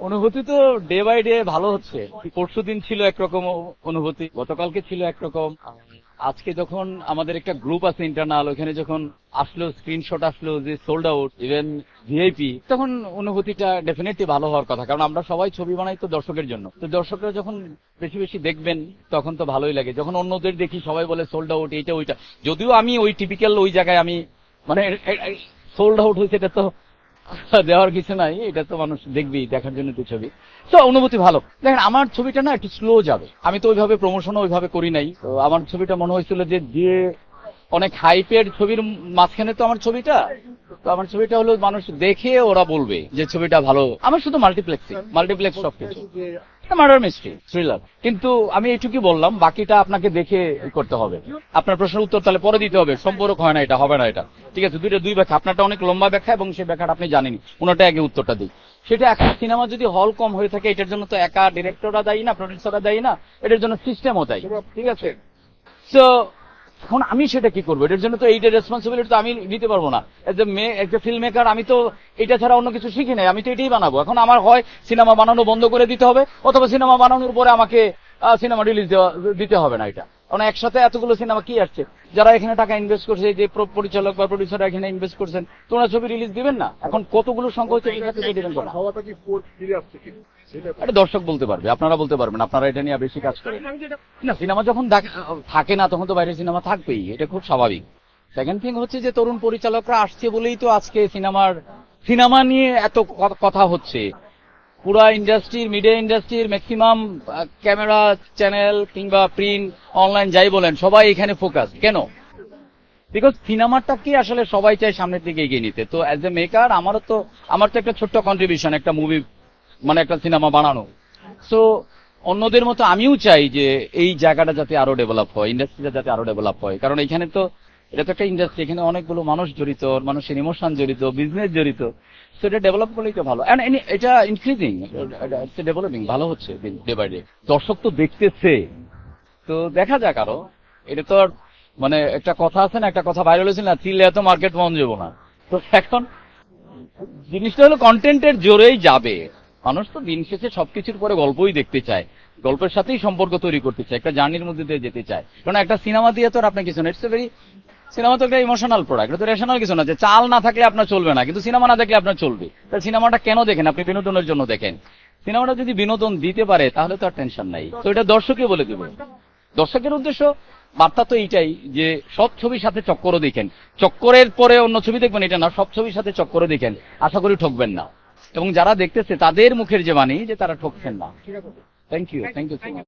অনুভূতি তো day by day ভালো হচ্ছে। পরশুদিন ছিল একরকম অনুভূতি, গতকালকে ছিল একরকম। আজকে যখন আমাদের একটা গ্রুপ আছে ইন্টারনাল, ওখানে যখন আসলো স্ক্রিনশট আসলো যে সোল্ড আউট ইভেন ভিআইপি, তখন অনুভূতিটা ডেফিনেটলি ভালো হওয়ার কথা। কারণ আমরা সবাই ছবি বানাই তো দর্শকের জন্য, তো দর্শকরা যখন বেশি বেশি দেখবেন তখন তো ভালোই লাগে। যখন অন্যদের দেখি সবাই বলে সোল্ড আউট এইটা ওইটা, যদিও আমি ওই টিপিক্যাল ওই জায়গায় আমি মানে সোল্ড আউট হয়েছে, এটা তো দেওয়ার কিছু নাই, এটা তো মানুষ দেখবেই, দেখার জন্য তো ছবি। তো অনুভূতি ভালো। দেখেন আমার ছবিটা না একটু স্লো যাবে, আমি তো ওইভাবে প্রমোশনও ওইভাবে করি নাই। তো আমার ছবিটা মনে হয়েছিল যে অনেক হাইপের ছবির মাঝখানে তো আমার ছবিটা, তো আমার ছবিটা হলো মানুষ দেখে ওরা বলবে যে ছবিটা ভালো। আমার শুধু মাল্টিপ্লেক্স সবকিছু মার্ডার মিস্ট্রি থ্রিলার। কিন্তু আমি এইটুকুই বললাম, বাকিটা আপনাকে দেখে করতে হবে। আপনার প্রশ্নের উত্তর তাহলে পরে দিতে হবে, সম্পর্ক হয় না, এটা হবে না, এটা ঠিক আছে। দুই ব্যাখ্যা, আপনারটা অনেক লম্বা ব্যাখ্যা এবং সেই ব্যাখ্যাটা আপনি জানেনি, ওনাটা আগে উত্তরটা দিই। সেটা একটা সিনেমা যদি হল কম হয়ে থাকে, এটার জন্য তো একা ডিরেক্টররা দায়ী না, প্রডিউসাররা দায়ী না, এটার জন্য সিস্টেমও দায়ী, ঠিক আছে। তো এখন আমি সেটা কি করবো, এটার জন্য তো এইটা রেসপন্সিবিলিটি তো আমি নিতে পারবো না। এজ এ ফিল্ম মেকার আমি তো এটা ছাড়া অন্য কিছু শিখি নাই, আমি তো এটাই বানাবো। এখন আমার হয় সিনেমা বানানো বন্ধ করে দিতে হবে, অথবা সিনেমা বানানোর পরে আমাকে সিনেমা রিলিজ দিতে হবে না। এটা কারণ একসাথে এতগুলো সিনেমা কি আসছে, যারা এখানে টাকা ইনভেস্ট করছে, যে পরিচালক বা প্রডিউসার এখানে ইনভেস্ট করছেন, তোমরা ছবি রিলিজ দিবেন না। এখন কতগুলো সংখ্যা হচ্ছে এটা দর্শক বলতে পারবে, আপনারা বলতে পারবেন, আপনারা এটা নিয়ে বেশি কাজ করেন না। সিনেমা যখন থাকে না তখন তো বাইরের সিনেমা থাকবেই, এটা খুব স্বাভাবিক। সেকেন্ড থিং হচ্ছে যে তরুণ পরিচালকরা আসছে বলেই তো আজকে সিনেমা নিয়ে এত কথা হচ্ছে। পুরা ইন্ডাস্ট্রির, মিডিয়া ইন্ডাস্ট্রির ম্যাক্সিমাম ক্যামেরা চ্যানেল কিংবা প্রিন্ট অনলাইন যাই বলেন, সবাই এখানে ফোকাস। কেন? বিকজ সিনেমাটাকে আসলে সবাই চায় সামনের দিকে এগিয়ে নিতে। তো অ্যাজ এ মেকার আমার তো একটা ছোট্ট কন্ট্রিবিউশন, একটা মুভি মানে একটা সিনেমা বানানো। সো অন্যদের মতো আমিও চাই যে এই জায়গাটা যাতে আরো ডেভেলপ হয়, ইন্ডাস্ট্রিটা যাতে আরো ডেভেলপ হয়। কারণ এখানে তো এটা তো একটা ইন্ডাস্ট্রি, এখানে অনেকগুলো মানুষ জড়িত, মানুষের ইমোশন জড়িত, বিজনেস জড়িত। সো এটা ডেভেলপ করলেই তো ভালো। এটা ইনক্রিজিং, ডেভেলপিং, ভালো হচ্ছে ডে বাই ডে। দর্শক তো দেখতেছে, তো দেখা যাক আরো। এটা তো আর মানে একটা কথা আছে না, একটা কথা ভাইরাল হয়েছিল না, চিল্লে এত মার্কেট মন যাবো না। তো এখন জিনিসটা হলো কন্টেন্টের জোরেই যাবে। মানুষ তো দিন শেষে সবকিছুর পরে গল্পই দেখতে চায়, গল্পের সাথেই সম্পর্ক তৈরি করতে চায়, একটা জার্নির মধ্যে দিয়ে যেতে চায়। কারণ একটা সিনেমা দিয়ে তো আর আপনার কিছু না, ইটস এ ভেরি, সিনেমা তো একটা ইমোশনাল প্রোডাক্ট, এটা তো রেশনাল কিছু না যে চাল না থাকলে আপনার চলবে না, কিন্তু সিনেমা না দেখলে আপনার চলবে। তাহলে সিনেমাটা কেন দেখেন? আপনি বিনোদনের জন্য দেখেন। সিনেমাটা যদি বিনোদন দিতে পারে তাহলে তো আর টেনশন নাই। তো এটা দর্শকই বলে দেবে। দর্শকের উদ্দেশ্য বার্তা তো এইটাই যে সব ছবির সাথে চক্করও দেখেন, চক্করের পরে অন্য ছবি দেখবেন এটা না, সব ছবির সাথে চক্করও দেখেন, আশা করি ঠকবেন না। এবং যারা দেখতেছে তাদের মুখের যে বাণী যে তারা ঠকছেন না। Thank you so much.